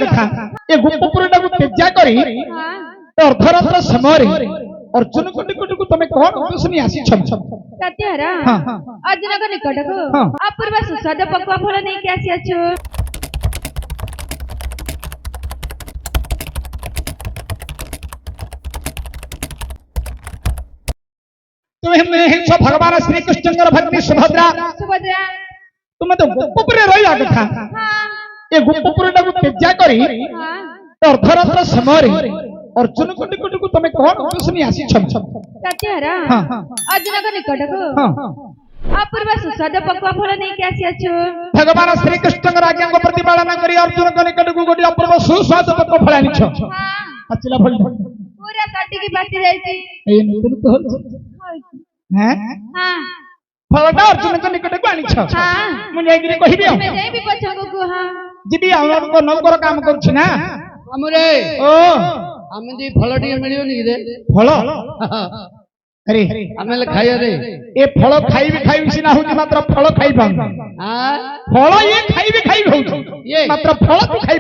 କଥା ଏ ଗୋପପୁରଟାକୁ ତେଜା କରି ଅର୍ଦ୍ଧରାତ୍ର ସମୟରେ अर्जुन को निकट को तुम्हें कौन उद्देश्य आसी सत्यहरा अर्जुन को निकट को अपूर्व सुस्वाद पक्वा फल नहीं के आसी अछु तुम्हें सब भगवान श्री कृष्ण भक्ति सुभद्रा सुभद्रा तुम्हें तो गोपपुरे रहिया कथा ए गोपपुरटा को तेजा करी अर्धरात्र समय अर्जुन को निकट को तुम्हें कौन उद्देश्य आसी सत्यहरा अर्जुन को निकट को अपूर्व सुस्वाद पक्वा फल नहीं के आसी अछु भगवान श्री कृष्ण आज्ञा को प्रतिपालन करी अर्जुन को निकट को गोटी अपूर्व सुस्वाद पक्वा फल आनी छ अचला फल पूरा काटी की बाती जाईची ए नतुन तो हैं हां फलटा अर्जुन को निकट को आनी छ हां मु जाई गिरी कहिबी मैं जाई भी पछंग को हां जिबी आउन को नौकर काम करछ ना हमरे ओ हमें दी फल टी मिलियो नी रे फल अरे हमें खाइया रे ए फल खाइबी सिना होती मात्र फल खाइ पान हां फल ये खाइबी होती ये मात्र फल तू खाइ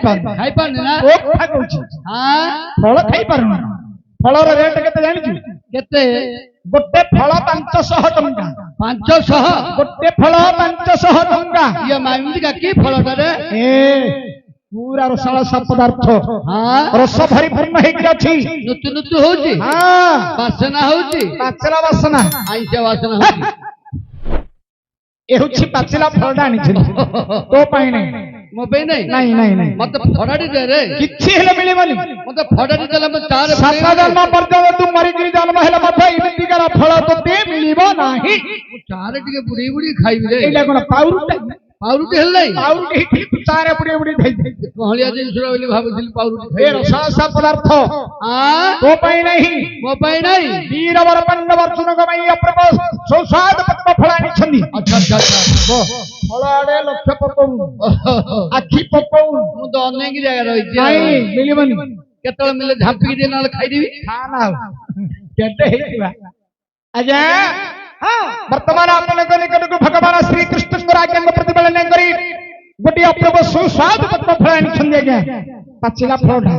पान ना ओ खा कहू हां फल खाइ पारनु फल रो रेट केते जानि छु केते गोटे फल 500 टंका 500 गोटे फल 500 टंका ये माइंदी का की फल रे ए पूरा रसाळ सब पदार्थ हां रस भरी पूर्ण हे कि अछि नुतु नुतु होची हां वासना होची पाचला वासना आइसे वासना होची ए होछि पाचला फलडा आनि छि तो पाई नहीं मो पे नहीं नहीं मत फडाडी दे रे किछि हेले मिलिबनी मत फडाडी देला म चार सात जन्म पर्यंत तू मरि गिरी जन्म हेले मत इमिति कर फल तो ते मिलिबो नाही चार टिके बुडी बुडी खाइबी रे एला कोन पाउरुटा पाउरुटी हेल नहीं पाउरुटी तू चार बुडी बुडी खाइ कहलिया दिन सुरा बोली भाबुथिल पाउरुटी ए रसा पदार्थ हां तो पाई नहीं मो पे नहीं वीरवर पंडव अर्जुन को मई अप्रभ सुस्वाद पक्व फलानी छंदी अच्छा अच्छा अच्छा फल आडे लक्ष्य पकऊ आखी पकऊ मु तो अनेक जगह रही नहीं मिलिबनी केतळ मिले झापी दे नाल खाइ देबी खाना केते हेतिबा अजा हां वर्तमान आपन को निकट को भगवान श्री कृष्ण को आज्ञा को प्रतिपालन करी गोटी अप्रभ सुस्वाद पक्व फलानी छंदी आज्ञा पाचिला फलटा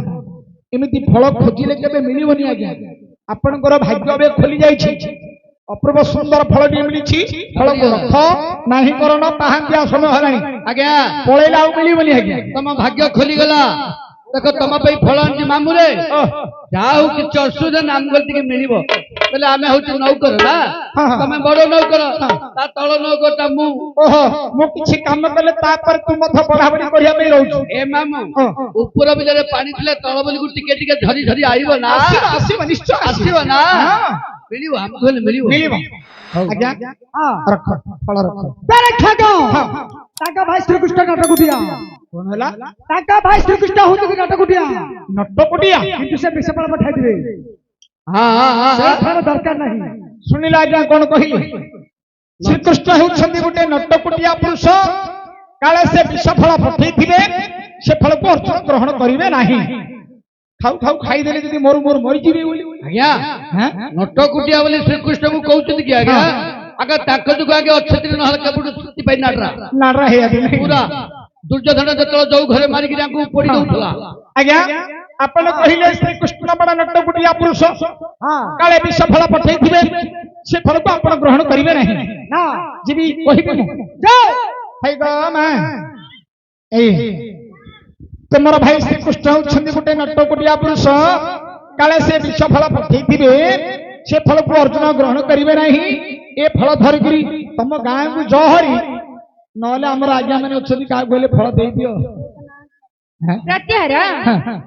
एमिति फल खोजिले केबे मिलिबनी आज्ञा आपनकर भाग्य बे खोली जाई छी अपूर्व सुंदर फल टी मिली फल को रख नाही करन पाहांतिया समय हलानी आज्ञा पळेला आ मिलिबनी आज्ञा तम भाग्य खोली गला देखो तम पे फल आंची मामू रे जाऊ कि असुविधा नाम गलती के मिलिबो पहले आमे होची नौकर ना तमे बड़ो नौकर ता तळ नौकर ता मु ओहो मु किछि काम करले ता पर तू मथ पढाबडी करिया पे रहू ए मामू ऊपर बिलरे पानी थिले तळ बली को टिके टिके धरी धरी आइबो ना आसीबो निश्चय आसीबो ना मिलिबो हमको मिलिबो आज्ञा हां रख फल रख तेरे खागो ताका भाई श्री कृष्ण नाटक दिया कोन हला ताका भाई श्री कृष्ण होती नाटक दिया नटकुटिया किंतु से विषपण पठाई दिबे हां हां हां थार दरकार नहीं सुनिला आज्ञा कोन कहिले श्री कृष्ण होछंदी गुटे नटकुटिया पुरुष काले से विष फल पठै थिबे से फल को अर्जुन ग्रहण करिवे नाही खाऊ खाऊ खाई देले जदी मोर मोर मरि जिबे बोली आज्ञा हैं नटकुटिया बोली श्री कृष्ण को कहउछथि कि आज्ञा आगे ताक जुग आगे अछति नहल केबुड सुति पै नाडरा नाडरा हे आदि पूरा दुर्योधन जतल जाऊ घरे मारी कि तांको पड़ी दउथला आज्ञा अपन कहिले श्री कृष्ण बड़ा नटकुटिया पुरुष हां काले विष फल पठै थिबे से फल को अपन ग्रहण करिवे नाही ना जीवी कहिबे जाओ भाई गो मां ए तमरा भाई श्री कृष्ण छंदी गुटे नटकुटिया पुरुष काले से विष फल पठै थिबे से फल को अर्जुन ग्रहण करिवे नाही ए फल धरगिरी तम गाँ को जहरी नले हमर आज्ञा माने अछि का कहले फल दे दियो प्रत्यहरा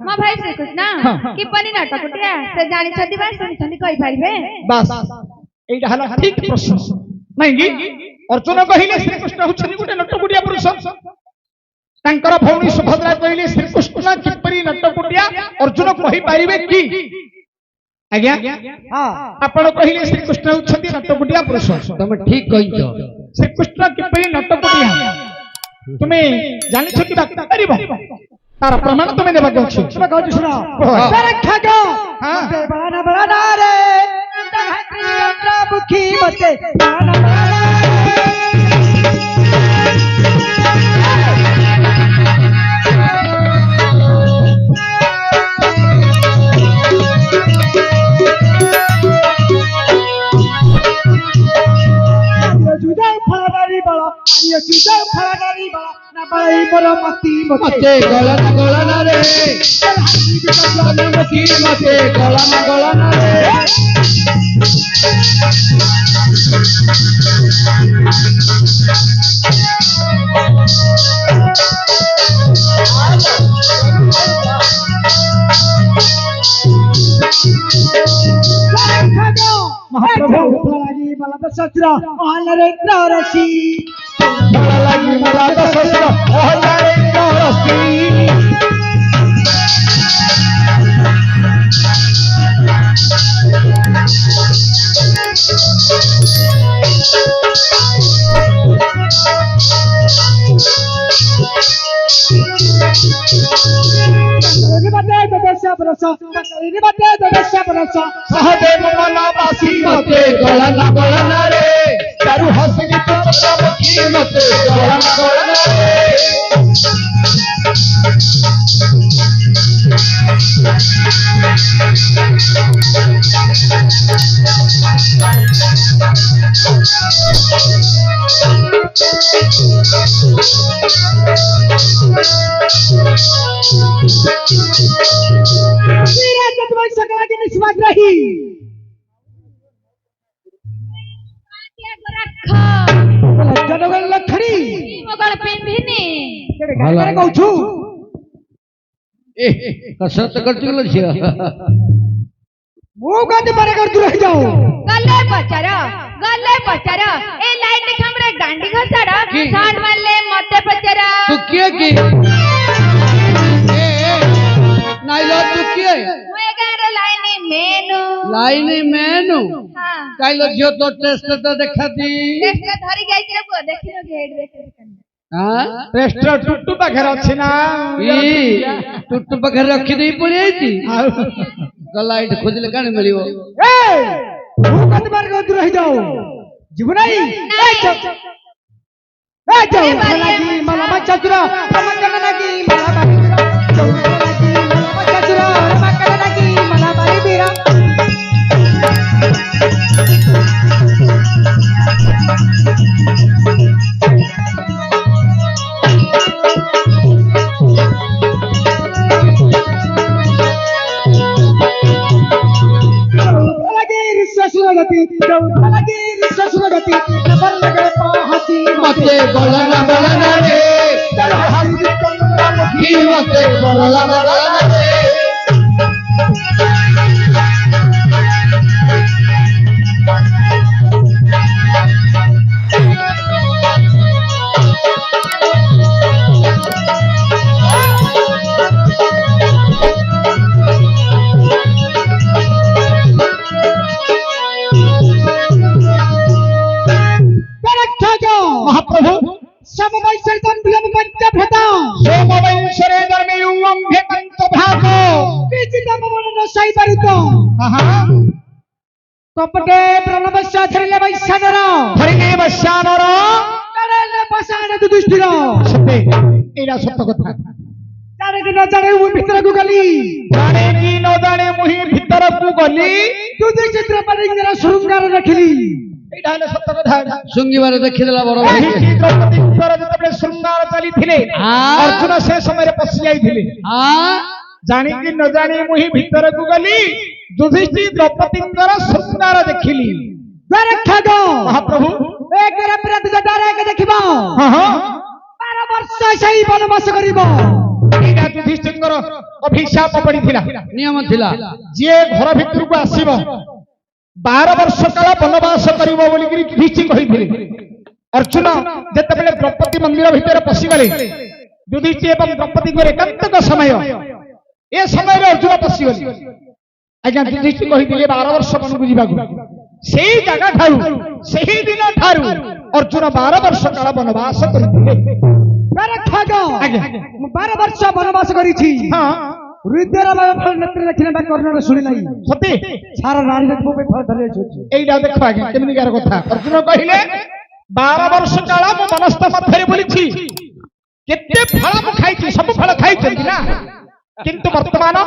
म भाई श्री कृष्ण कि पनी नाटकुटिया से जानि छथि बा सुनि छथि कहि पारिबे बस एटा हला ठीक प्रश्न नहीं कि अर्जुन कहिले श्री कृष्ण होछनि गुटे नटकुटिया पुरुष तांकर भौणी सुभद्रा कहिले श्री कृष्ण किपरि नटकुटिया अर्जुन कहि पारिबे कि आज्ञा हां आपण कहिले श्री कृष्ण होछनि नटकुटिया पुरुष तुम ठीक कहियो श्री कृष्ण किपरि नटकुटिया तुमे जानि छ कि बात करिबो तार प्रमाण तुमे देबा अछि सुना कहू सुना तेरे खागो मते बड़ा बड़ा रे तहरी मुखी मते बड़ा ମୋର ମତି ମତେ ଗଳନା ରେ ଚନ୍ଦ୍ରମୁଖୀ ମତେ ଗଳନା ରେ ମହାପ୍ରଭୁ ଲାଗି ମଲା ତ ଶସ୍ତ୍ର ଅହନରେ ରସି ଲାଗି ମଲା ତ ଶସ୍ତ୍ର ଅହଲାରେ ରସି ସହଦେବ ମନବାସୀ ମତେ ଗଳନା ରେ ଚାରୁ ହସିକି ଚନ୍ଦ୍ରମୁଖୀ ମତେ ଗଳନା ରେ ଲକ୍ଷଣୀ ମଗଳ ପିନ୍ଧିନି କହୁଛୁ कसरत करती ଝିଅ ମୁଁ କାନ୍ତି ପାରେ କରିଛୁ ରହିଯାଉ ଗଲେ ପଚାର ଏ ଲାଇନ ଦେଖ ଆମର ଗାଣ୍ଡି ଘସାଡ କି? ସାଣ୍ଡ ମାରଲେ ମତେ ପଚାର तू किए की नाइलो तू किए ମୁଁ ଏ ଗାଁର ଲାଇନ ମେନୁ लाइन मेनू ହଁ काइलो झियो तो टेस्ट तो देखाती ଦେଖିଲ ଧରି ଯାଇଛିରେ ପୁଅ ଦେଖିଲ ଗେଟ ଦେଖ हां ରେଷ୍ଟ୍ର ଟୁଟୁ ପାଖରେ ଅଛି ନା टुट्टू पाखे रखी दे पड़ी आईती लाइट खोजले काणी मिलियो ମୁଁ କାନ୍ତି ପାରେ କରିଛୁ ରହିଯାଉ ଯିବୁ ନାହିଁ ଲାଗି ମଲା ଚତୁର ରମକନ ଲାଗି ମଲା ଚତୁର ରମକନ ଲାଗି ମଲା ବାରି ବୀରା गति नबर लगे पहुंची मते गलना रे की मते गलना रे महाप्रभु समवैसर्तन विलम पंचभृता सोमवंशरे धर्मयुगं भेकंत भागो विजित भवन रसाई परितो आहा कपटे प्रणवस्य धरिले वैश्यानर हरिने बस्यानर करेले पसाने दुष्टिर सत्य एरा सत्य कथा जाने कि न जाने वो भीतर को गली जाने की न जाने मुही भीतर को गली तुझे चित्र पर इंद्र शृंगार रखली एटा हले सत्य कथा सुंगीबार देखिदेला बड़ एही की द्रौपदी द्वारा जतबे शृंगार चली थिले अर्जुन से समय पसी जाई थिले हां जानी कि न जानी मुही भीतर को गली युधिष्ठिर द्रौपदी द्वारा शृंगार देखिली द्वार खगो महाप्रभु एक प्रति जटारे के देखिबो हां हां 12 वर्ष सही वनवास करिबो एटा युधिष्ठिर अभिशाप पड़िथिला नियम थिला जे घर भीतर को आसीबो 12 वर्ष काल वनवास करिबो बोली कि युधिष्ठिर कहिथिले अर्जुन जेतेबेले द्रौपदी मंदिर भीतर पसी गले युधिष्ठिर एवं द्रौपदी को एकांतक समय ए समय रे अर्जुन पसी गले आज्ञा युधिष्ठिर कहिथिले 12 वर्ष मन बुझिबाकू सेही जगह ठारू सेही दिन ठारू अर्जुन 12 वर्ष काल वनवास करिथिले द्वार खगो आज्ञा 12 वर्ष वनवास करिछि हां हृदयर फल नेत्र देखिले बा कर्णर सुनि नाही सती सारा नारी देखबो पे फल धरे छै एइडा देखो आज्ञा केमनि कार कथा अर्जुन कहिले 12 वर्ष काल मो मनस्थ मथरे बोलिछि केते फल मु खाइछि सब फल खाइछन्ति ना किंतु वर्तमान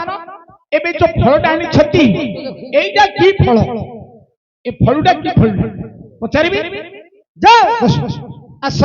एबे जो फलटा आनी छति एइडा की फल ए फलटा की फल पचारिबी जा आस